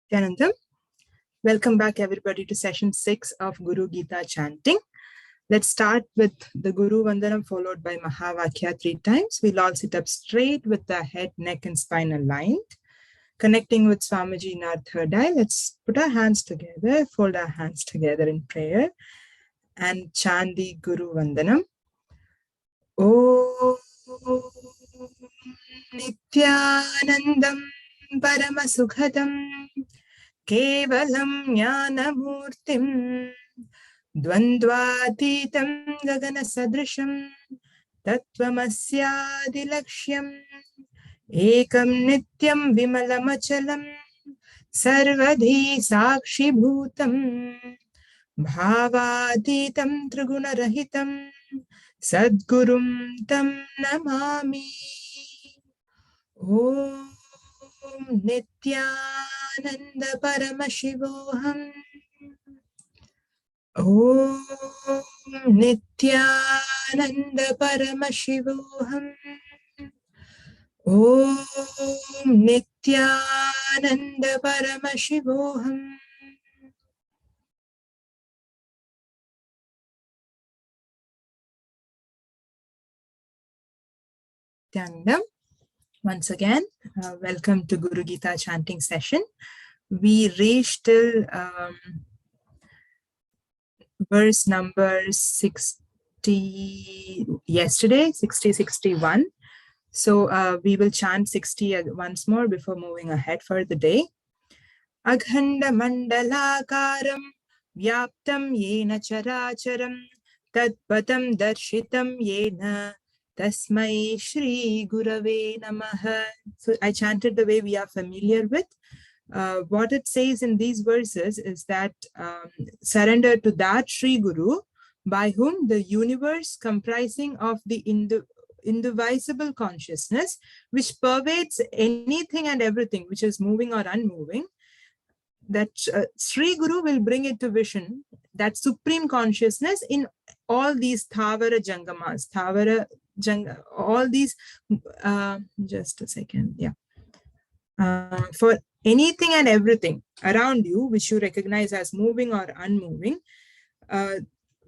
Nityananda. Welcome back everybody to session 6 of Guru Gita chanting. Let's start with the Guru Vandanam followed by Mahavakya 3 times. We'll all sit up straight with the head, neck and spine aligned. Connecting with Swamiji in our third eye. Let's put our hands together, fold our hands together in prayer and chant the Guru Vandanam. Om Nityanandam Paramasukhadam Kevalam Jnanamurtim Dvandvatitam Gaganasadrisham Tattvamasyadilaksham Ekam Nityam Vimalamachalam Sarvadhi Sakshi Bhutam Bhavaditam Trigunarahitam Sadgurum Tam Namami. Om Nityananda Paramashivoham. Om Nityananda Paramashivoham. Om Nityananda Paramashivoham. Nityananda. Once again, welcome to Guru Gita chanting session. We reached till verse number 60 yesterday, 60-61. So we will chant 60 once more before moving ahead for the day. Aghanda mandalakaram vyaptam yena characharam tatpatam darshitam yena Tasmai Shri Gurave Namaha. So I chanted the way we are familiar with. What it says in these verses is that surrender to that Shri Guru by whom the universe comprising of the indivisible consciousness which pervades anything and everything which is moving or unmoving, that Sri Guru will bring it to vision, that supreme consciousness in all these Thavara Jangamas, all these, just a second, yeah. For anything and everything around you, which you recognize as moving or unmoving,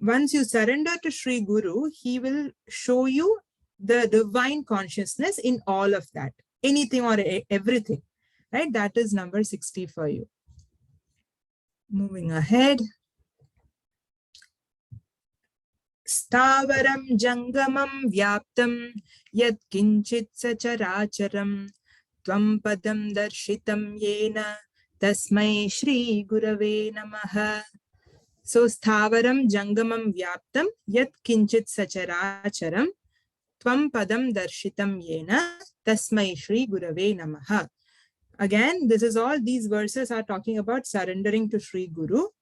once you surrender to Sri Guru, he will show you the divine consciousness in all of that, anything or everything, right? That is number 60 for you. Moving ahead. Stavaram jangamam vyaptam yat kinchit sacharacharam tvam padam darshitam yena tasmai Shri Gurave Namaha. So stavaram jangamam vyaptam yat kinchit sacharacharam tvam padam darshitam yena tasmai Shri Gurave Namaha. Again, this is all these verses are talking about surrendering to Sri Guru.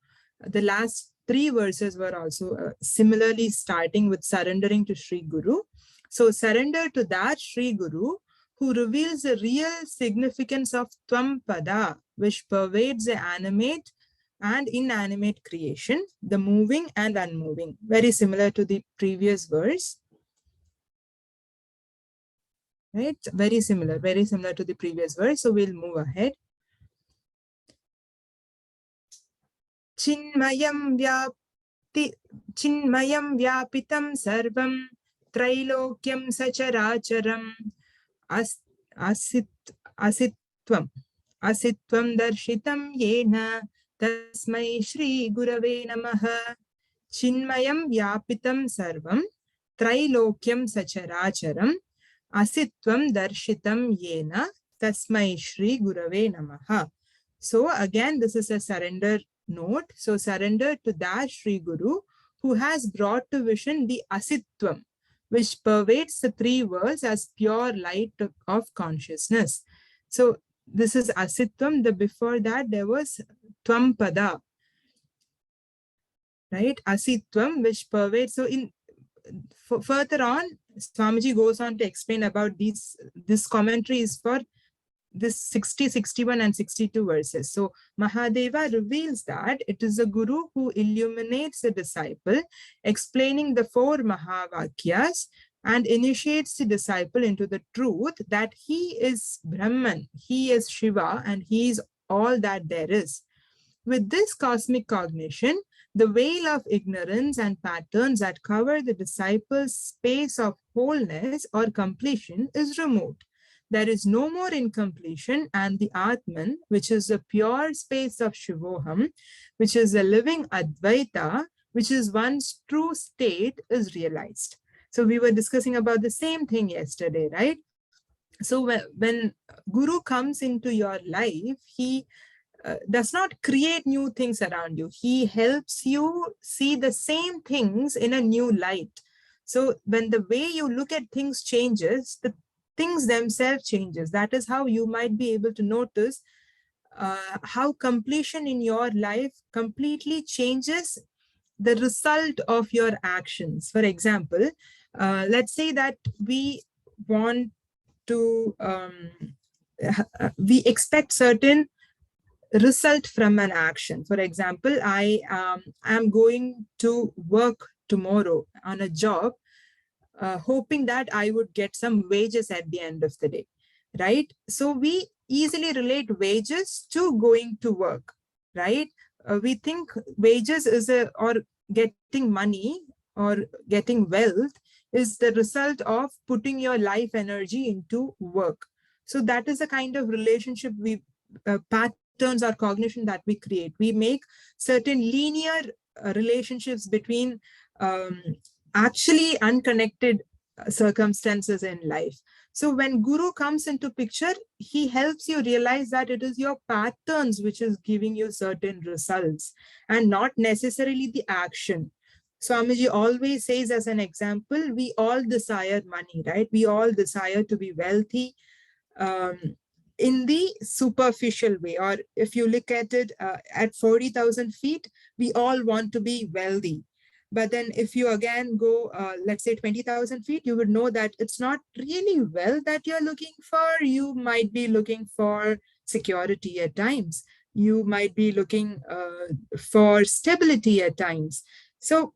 The last 3 verses were also similarly starting with surrendering to Sri Guru. So surrender to that Sri Guru who reveals the real significance of Tvam Pada, which pervades the animate and inanimate creation, the moving and unmoving. Very similar to the previous verse. Right? Very similar to the previous verse. So we'll move ahead. Chinmayam vyapitam sarvam trailokyam sacharacharam asitvam darshitam yena tasmai Shri Gurave Namaha. Chinmayam vyapitam sarvam trailokyam sacharacharam asitvam darshitam yena tasmai Shri Gurave Namaha. So again, this is a surrender note. So surrender to that Sri Guru who has brought to vision the asitvam, which pervades the 3 worlds as pure light of consciousness. So this is asitvam. Before that there was tvam pada, right? Asitvam, which pervades. So in further on, Swamiji goes on to explain about this commentary is for this 60, 61 and 62 verses. So Mahadeva reveals that it is a Guru who illuminates the disciple, explaining the 4 Mahavakyas and initiates the disciple into the truth that he is Brahman, he is Shiva, and he is all that there is. With this cosmic cognition, the veil of ignorance and patterns that cover the disciple's space of wholeness or completion is removed. There is no more incompletion, and the Atman, which is the pure space of Shivoham, which is the living Advaita, which is one's true state, is realized. So we were discussing about the same thing yesterday, right? So when Guru comes into your life, he does not create new things around you. He helps you see the same things in a new light. So when the way you look at things changes, the things themselves changes. That is how you might be able to notice how completion in your life completely changes the result of your actions. For example, let's say that we want to, we expect certain result from an action. For example, I am going to work tomorrow on a job, hoping that I would get some wages at the end of the day, right? So we easily relate wages to going to work, right? We think wages is or getting money or getting wealth is the result of putting your life energy into work. So that is the kind of relationship we patterns or cognition that we create. We make certain linear relationships between actually unconnected circumstances in life. So when Guru comes into picture, he helps you realize that it is your patterns which is giving you certain results and not necessarily the action. Swamiji always says, as an example, we all desire money, right? We all desire to be wealthy in the superficial way. Or if you look at it at 40,000 feet, we all want to be wealthy. But then if you again go, let's say 20,000 feet, you would know that it's not really wealth that you're looking for. You might be looking for security at times. You might be looking for stability at times. So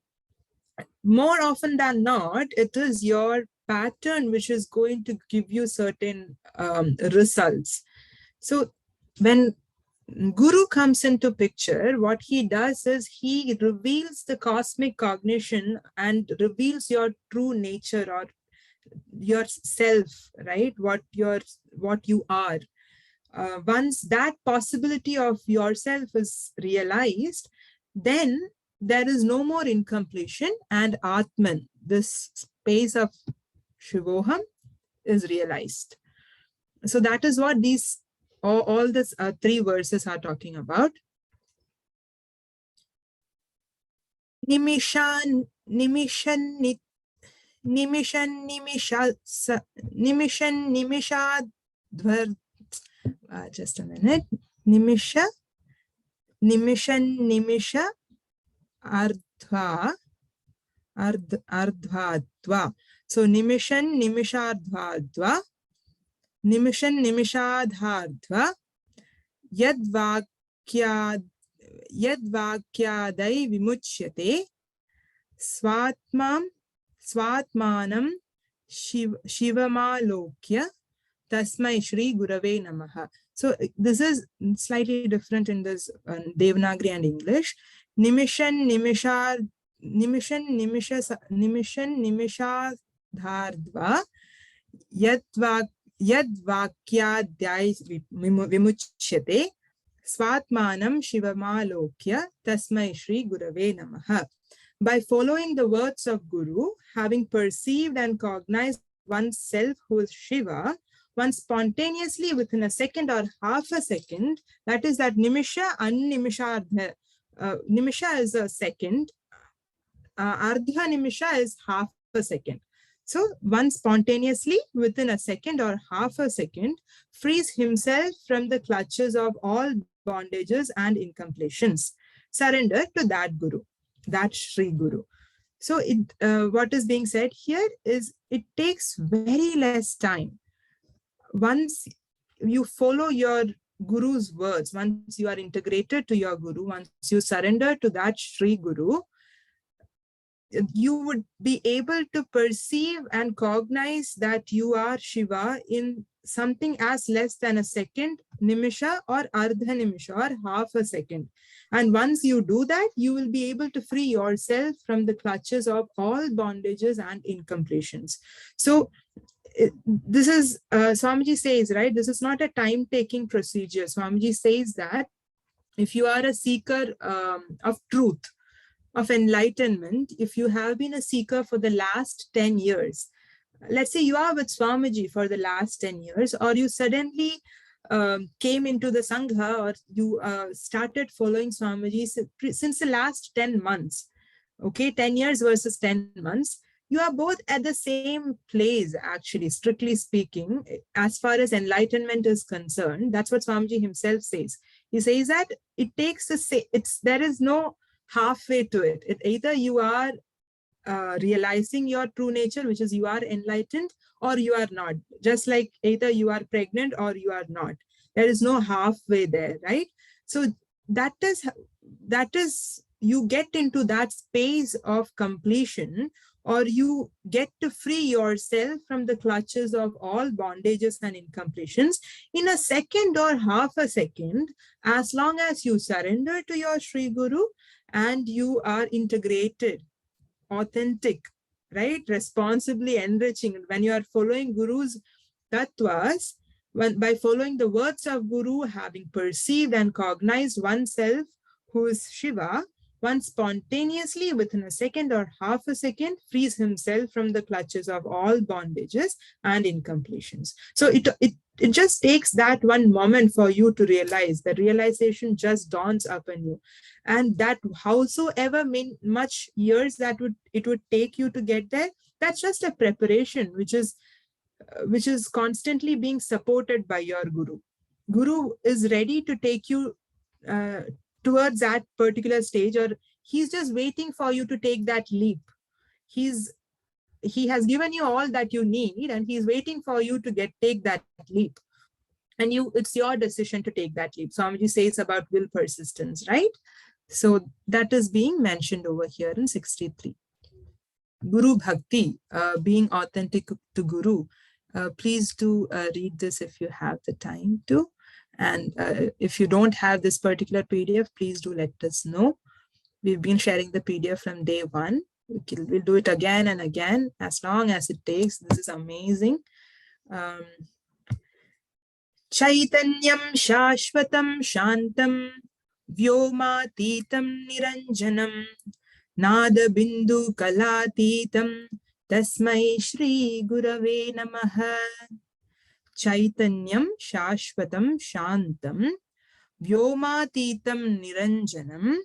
more often than not, it is your pattern which is going to give you certain results. So when Guru comes into picture, what he does is he reveals the cosmic cognition and reveals your true nature or yourself, right? What you are. Once that possibility of yourself is realized, then there is no more incompletion, and Atman, this space of Shivoham, is realized. So that is what these all these three verses are talking about. Nimishan nimishadvar. Just a minute. Nimisha ardhadva. So nimishan nimishadhadva. Nimishan nimishadhadva. Yadvakyadai vimuchyate. Swatmanam shivamalokya. Tasmai Shri Gurave Namaha. So this is slightly different in this Devanagari and English. Nimishan nimishadhardva yadvakyadhyai vimuchyate swatmanam shivamalokya tasmai Shri Gurave Namaha. By following the words of Guru, having perceived and cognized oneself who is Shiva, one spontaneously within a second or half a second, that is that nimisha, unnimisha, nimisha is a second, ardha nimisha is half a second. So one spontaneously within a second or half a second frees himself from the clutches of all bondages and incompletions. Surrender to that Guru, that Sri Guru. So what is being said here is it takes very less time. Once you follow your Guru's words, once you are integrated to your Guru, once you surrender to that Sri Guru, you would be able to perceive and cognize that you are Shiva in something as less than a second, nimisha or ardha nimisha, or half a second. And once you do that, you will be able to free yourself from the clutches of all bondages and incompletions. So this is, Swamiji says, right, this is not a time-taking procedure. Swamiji says that if you are a seeker of truth, of enlightenment, if you have been a seeker for the last 10 years, let's say you are with Swamiji for the last 10 years, or you suddenly came into the Sangha, or you started following Swamiji since the last 10 months, okay, 10 years versus 10 months, you are both at the same place, actually, strictly speaking, as far as enlightenment is concerned. That's what Swamiji himself says. He says that it takes there is no halfway to it. Either you are realizing your true nature, which is you are enlightened, or you are not. Just like either you are pregnant or you are not. There is no halfway there, right? So that is you get into that space of completion, or you get to free yourself from the clutches of all bondages and incompletions in a second or half a second, as long as you surrender to your Sri Guru and you are integrated, authentic, right? Responsibly enriching. When you are following Guru's tattvas, by following the words of Guru, having perceived and cognized oneself who is Shiva, one spontaneously within a second or half a second frees himself from the clutches of all bondages and incompletions. So it just takes that one moment for you to realize. The realization just dawns upon you, and that howsoever much years that it would take you to get there, that's just a preparation which is constantly being supported by your Guru. Guru is ready to take you towards that particular stage, or he's just waiting for you to take that leap. He has given you all that you need, and he's waiting for you to take that leap. And it's your decision to take that leap. Swamiji says about will persistence, right? So that is being mentioned over here in 63. Guru Bhakti, being authentic to Guru. Please do read this if you have the time to. And if you don't have this particular PDF, please do let us know. We've been sharing the PDF from day one. We'll do it again and again, as long as it takes. This is amazing. Chaitanyam Shashvatam Shantam Vyomatitam Niranjanam Nada Bindu Kalatitam Tasmai Shri Gurave Namaha. Chaitanyam Shashvatam Shantam Vyomatitam Niranjanam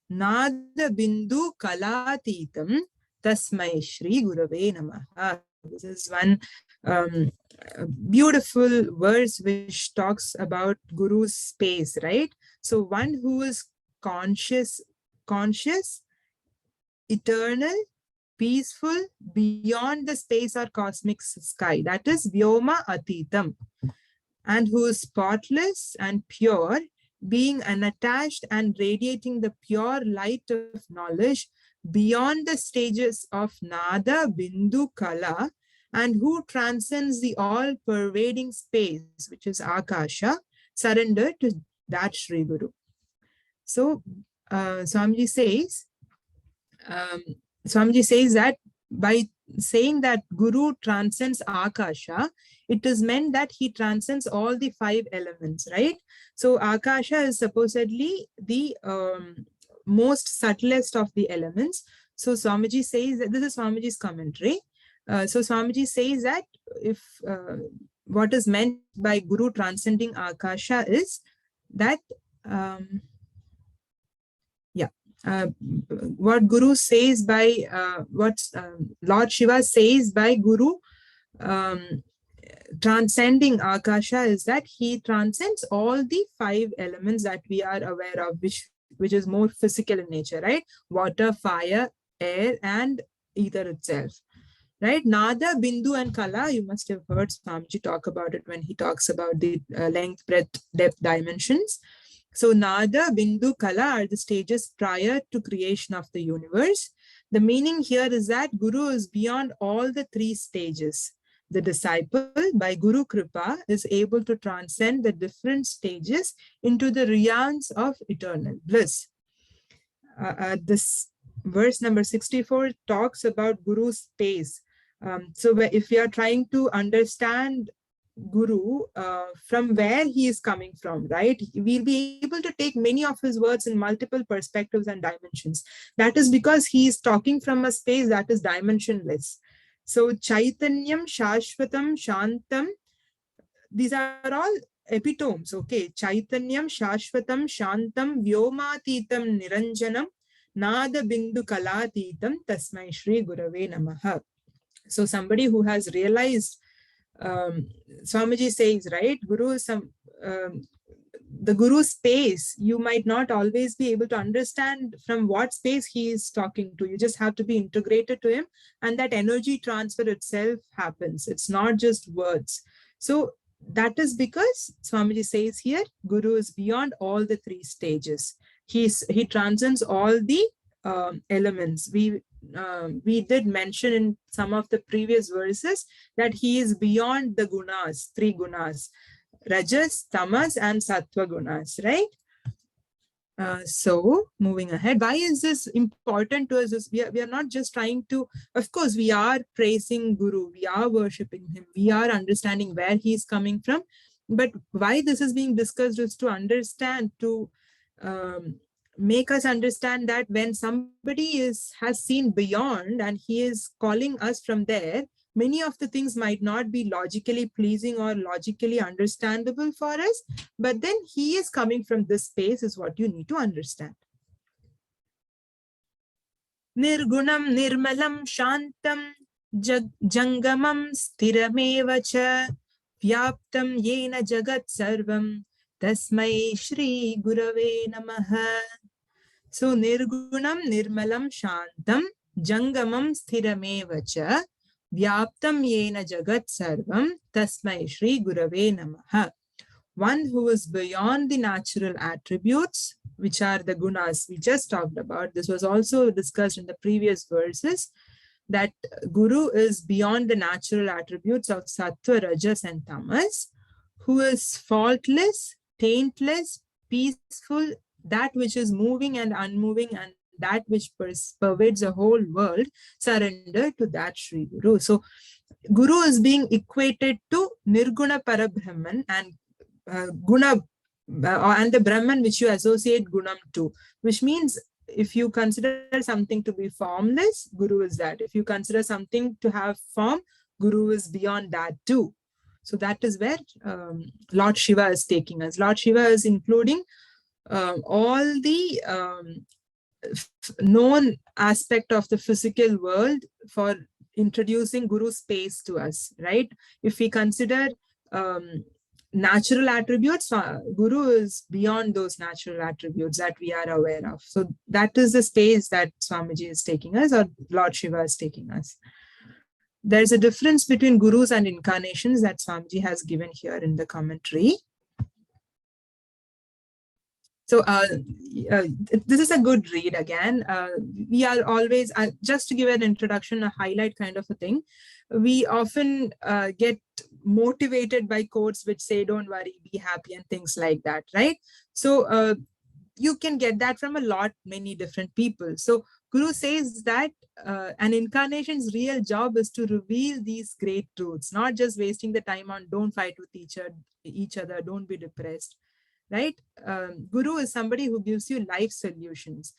Nada Bindu Kalatitam Tasmai Shri Gurave Namaha. This is one beautiful verse which talks about Guru's space, right? So one who is conscious, eternal, peaceful, beyond the space or cosmic sky, that is Vyoma Atitam, and who is spotless and pure, being unattached and radiating the pure light of knowledge beyond the stages of Nada, Bindu, Kala, and who transcends the all-pervading space, which is Akasha, surrender to that Sri Guru. So Swamiji says that by saying that Guru transcends Akasha, it is meant that he transcends all the 5 elements, right? So Akasha is supposedly the most subtlest of the elements. So Swamiji says that this is Swamiji's commentary. So Swamiji says that if what is meant by Guru transcending Akasha is that what Guru says by what Lord Shiva says by Guru transcending Akasha is that he transcends all the 5 elements that we are aware of, which is more physical in nature, right? Water, fire, air, and ether itself. Right? Nada, Bindu, and Kala, you must have heard Swamiji talk about it when he talks about the length, breadth, depth dimensions. So Nada, Bindu, Kala are the stages prior to creation of the universe. The meaning here is that Guru is beyond all the 3 stages. The disciple, by Guru Kripa, is able to transcend the different stages into the realms of eternal bliss. This verse number 64 talks about Guru's space. So if we are trying to understand Guru from where he is coming from, right, we'll be able to take many of his words in multiple perspectives and dimensions. That is because he is talking from a space that is dimensionless. So Chaitanyam, Shashvatam, Shantam, these are all epitomes. Okay, Chaitanyam, Shashvatam, Shantam, Vyomatitam, Niranjanam, Nada Bindu Kalatitam, Tasmai Shri Gurave Namaha. So somebody who has realized, Swamiji says, right, Guru is the Guru's space, you might not always be able to understand from what space he is talking to. You just have to be integrated to him, and that energy transfer itself happens. It's not just words. So that is because Swamiji says here, Guru is beyond all the three stages. He transcends all the elements. We did mention in some of the previous verses that he is beyond the gunas, three gunas, Rajas, Tamas, and Sattva gunas, right? So moving ahead, why is this important to us? We are not just trying to, of course, we are praising Guru, we are worshipping him, we are understanding where he is coming from. But why this is being discussed is to understand, to make us understand that when somebody has seen beyond and he is calling us from there, many of the things might not be logically pleasing or logically understandable for us, but then he is coming from this space is what you need to understand. Nirgunam nirmalam shantam jangamam stirameva cha vyaptam yena jagat sarvam tasmai Shri Gurave Namaha. So nirgunam nirmalam shantam jangamam stirameva cha vyaptam yena jagat sarvam tasmai Shri Gurave Namaha. One who is beyond the natural attributes, which are the gunas we just talked about. This was also discussed in the previous verses, that Guru is beyond the natural attributes of Sattva, Rajas, and Tamas, who is faultless, taintless, peaceful, that which is moving and unmoving, and that which pervades the whole world, surrender to that Sri Guru. So Guru is being equated to Nirguna Parabrahman and Guna, and the Brahman which you associate Gunam to, which means if you consider something to be formless, Guru is that. If you consider something to have form, Guru is beyond that too. So that is where Lord Shiva is taking us. Lord Shiva is including all the known aspect of the physical world for introducing Guru space to us, right? If we consider natural attributes, Guru is beyond those natural attributes that we are aware of. So that is the space that Swamiji is taking us, or Lord Shiva is taking us. There's a difference between Gurus and incarnations that Swamiji has given here in the commentary. So this is a good read again. We are always, just to give an introduction, a highlight kind of a thing, we often get motivated by quotes which say, don't worry, be happy, and things like that, right? So you can get that from many different people. So Guru says that an incarnation's real job is to reveal these great truths, not just wasting the time on don't fight with each other, don't be depressed. Right? Guru is somebody who gives you life solutions.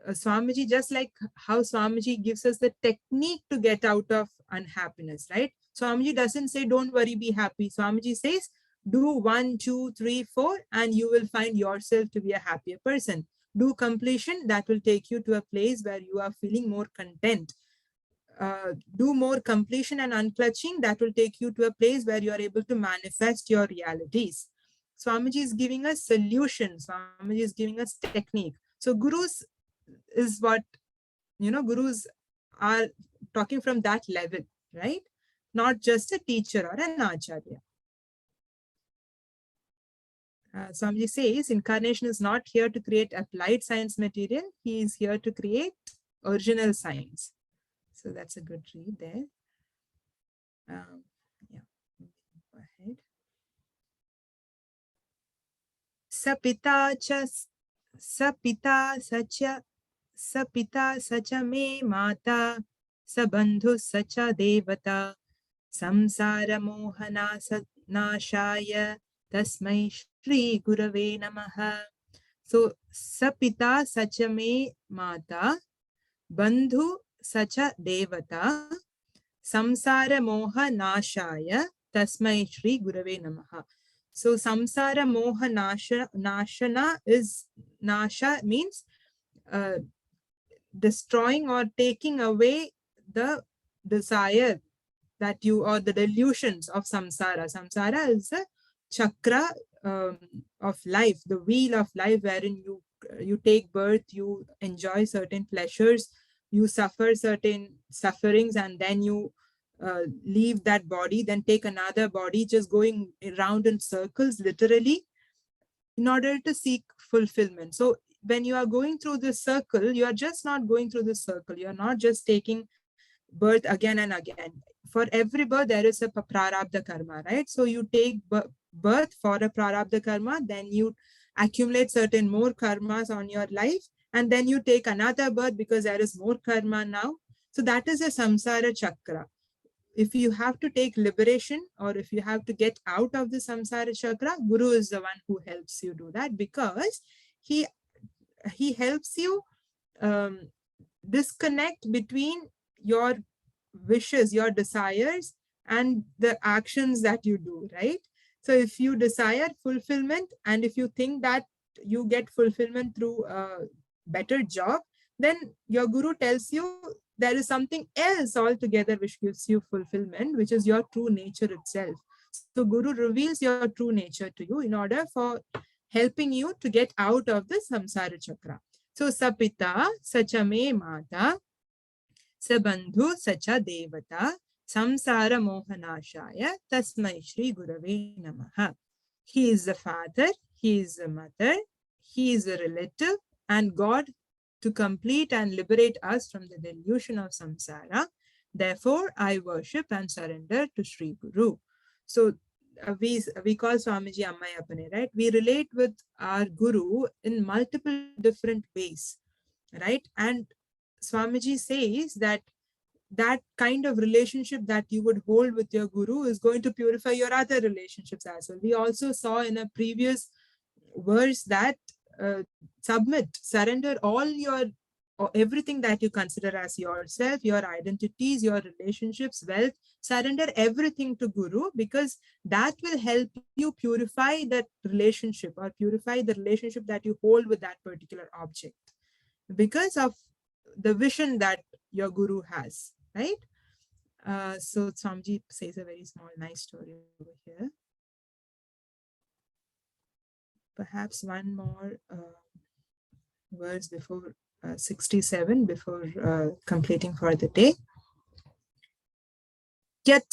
Swamiji, just like how Swamiji gives us the technique to get out of unhappiness, right? Swamiji doesn't say, don't worry, be happy. Swamiji says, do 1, 2, 3, 4, and you will find yourself to be a happier person. Do completion, that will take you to a place where you are feeling more content. Do more completion and unclutching, that will take you to a place where you are able to manifest your realities. Swamiji is giving us solutions. Swamiji is giving us technique. So Gurus is what, Gurus are talking from that level, right? Not just a teacher or an acharya. Swamiji says, incarnation is not here to create applied science material. He is here to create original science. So that's a good read there. Yeah, go ahead. Sapita sacha me mata sabandhu sacha devata samsara mohana nashaya tasmai shri gurave namaha. So sapita sacha me mata bandhu sacha devata samsara moha nashaya tasmai shri gurave namaha. So samsara moha nashana is, nasha means destroying or taking away the desire that you, or the delusions of samsara. Samsara is a chakra of life, the wheel of life, wherein you take birth, you enjoy certain pleasures, you suffer certain sufferings, and then you leave that body, then take another body, just going around in circles, literally, in order to seek fulfillment. So when you are going through this circle, you are just not going through this circle. You are not just taking birth again and again. For every birth, there is a prarabdha karma, right? So you take birth for a prarabdha karma, then you accumulate certain more karmas on your life, and then you take another birth because there is more karma now. So that is a samsara chakra. If you have to take liberation, or if you have to get out of the samsara chakra, Guru is the one who helps you do that, because he helps you disconnect between your wishes, your desires, and the actions that you do, right? So if you desire fulfillment, and if you think that you get fulfillment through a better job, then your Guru tells you there is something else altogether which gives you fulfillment, which is your true nature itself. So Guru reveals your true nature to you in order for helping you to get out of the samsara chakra. So sapita sacha me mata sabandhu sacha devata samsara mohanashaya tasmai shri gurave namaha. He is the father, he is the mother, he is a relative, and God to complete and liberate us from the delusion of samsara. Therefore, I worship and surrender to Sri Guru. So we call Swamiji Ammayapane, right? We relate with our Guru in multiple different ways, right? And Swamiji says that that kind of relationship that you would hold with your Guru is going to purify your other relationships as well. We also saw in a previous verse that surrender all your, or everything that you consider as yourself, your identities, your relationships, wealth, surrender everything to Guru, because that will help you purify that relationship, or purify the relationship that you hold with that particular object, because of the vision that your Guru has, right? So Swamiji says a very small, nice story over here. Perhaps one more verse before 67, before completing for the day. Yat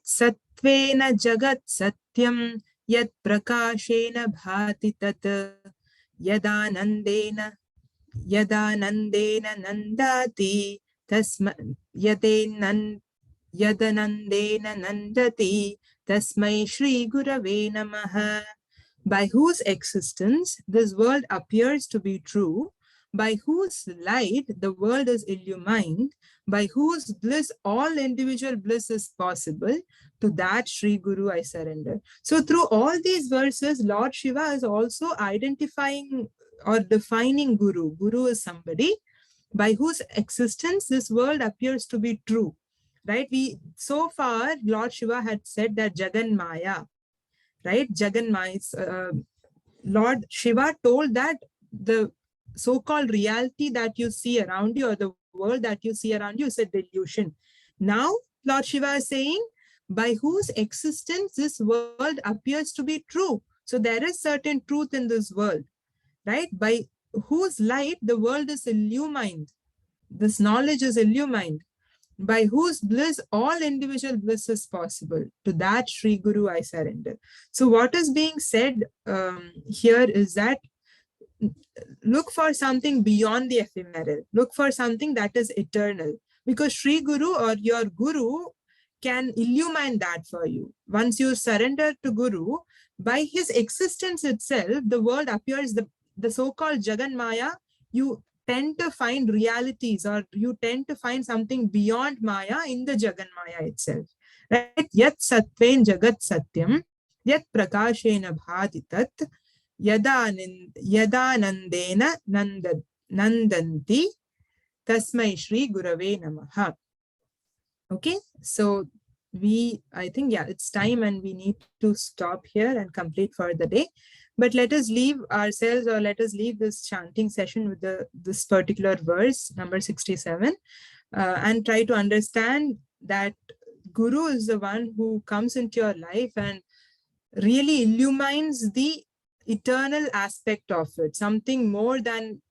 satvena jagat satyam yat prakashena bhati tat yadanandena nandati tasma yadanandena nandati tasmai shri gurave namaha. By whose existence this world appears to be true, by whose light the world is illumined, by whose bliss all individual bliss is possible, to that Sri Guru I surrender. So through all these verses, Lord Shiva is also identifying or defining Guru. Guru is somebody by whose existence this world appears to be true, right? So far, Lord Shiva had said that Jagan Maya, right? Jagan Maya, Lord Shiva told that the so-called reality that you see around you, or the world that you see around you, is a delusion. Now, Lord Shiva is saying, by whose existence this world appears to be true. So there is certain truth in this world, right? By whose light the world is illumined. This knowledge is illumined. By whose bliss all individual bliss is possible. To that Sri Guru I surrender. So what is being said here is that look for something beyond the ephemeral. Look for something that is eternal. Because Sri Guru, or your Guru, can illumine that for you. Once you surrender to Guru, by his existence itself, the world appears, the so-called Jagan Maya, you tend to find realities, or you tend to find something beyond Maya in the Jagan Maya itself. Right? Yat Satven Jagat Satyam, Yat Prakashena Bhati Tat, Yadanandena Nandanti, Tasmai Shri Gurave Namaha. Okay, so I think, yeah, it's time and we need to stop here and complete for the day. But let us leave ourselves, or let us leave this chanting session with this particular verse, number 67, and try to understand that Guru is the one who comes into your life and really illumines the eternal aspect of it, something more than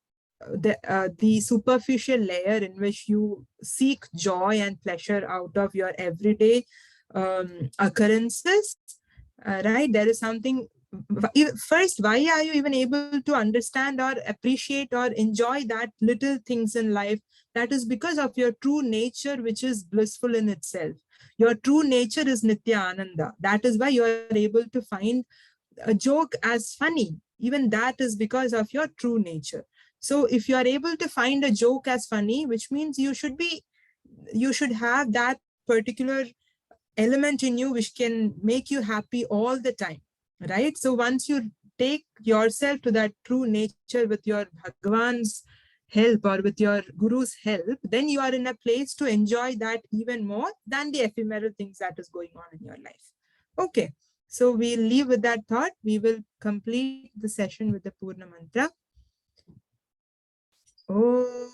the superficial layer in which you seek joy and pleasure out of your everyday occurrences, right? There is something. First, why are you even able to understand or appreciate or enjoy that little things in life? That is because of your true nature, which is blissful in itself. Your true nature is Nityananda. That is why you are able to find a joke as funny. Even that is because of your true nature. So if you are able to find a joke as funny, which means you should have that particular element in you which can make you happy all the time, right? So once you take yourself to that true nature with your Bhagwan's help or with your Guru's help, then you are in a place to enjoy that even more than the ephemeral things that is going on in your life. Okay, so we'll leave with that thought. We will complete the session with the Purna Mantra. Om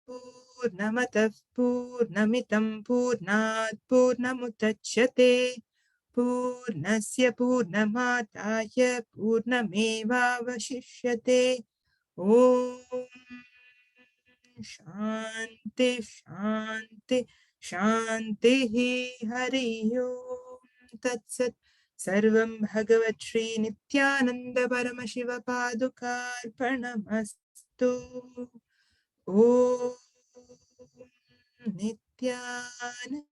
Purnamatah Purnamitam Purnat Purnamudachyate Purnasya Purnamataya Purnamevavashishyate. Om Shanti Shanti Shanti Hari Om Tat Sat. Sarvam Bhagavat Shri Nityananda Paramashiva Padukarpanamastu. Om Nityananda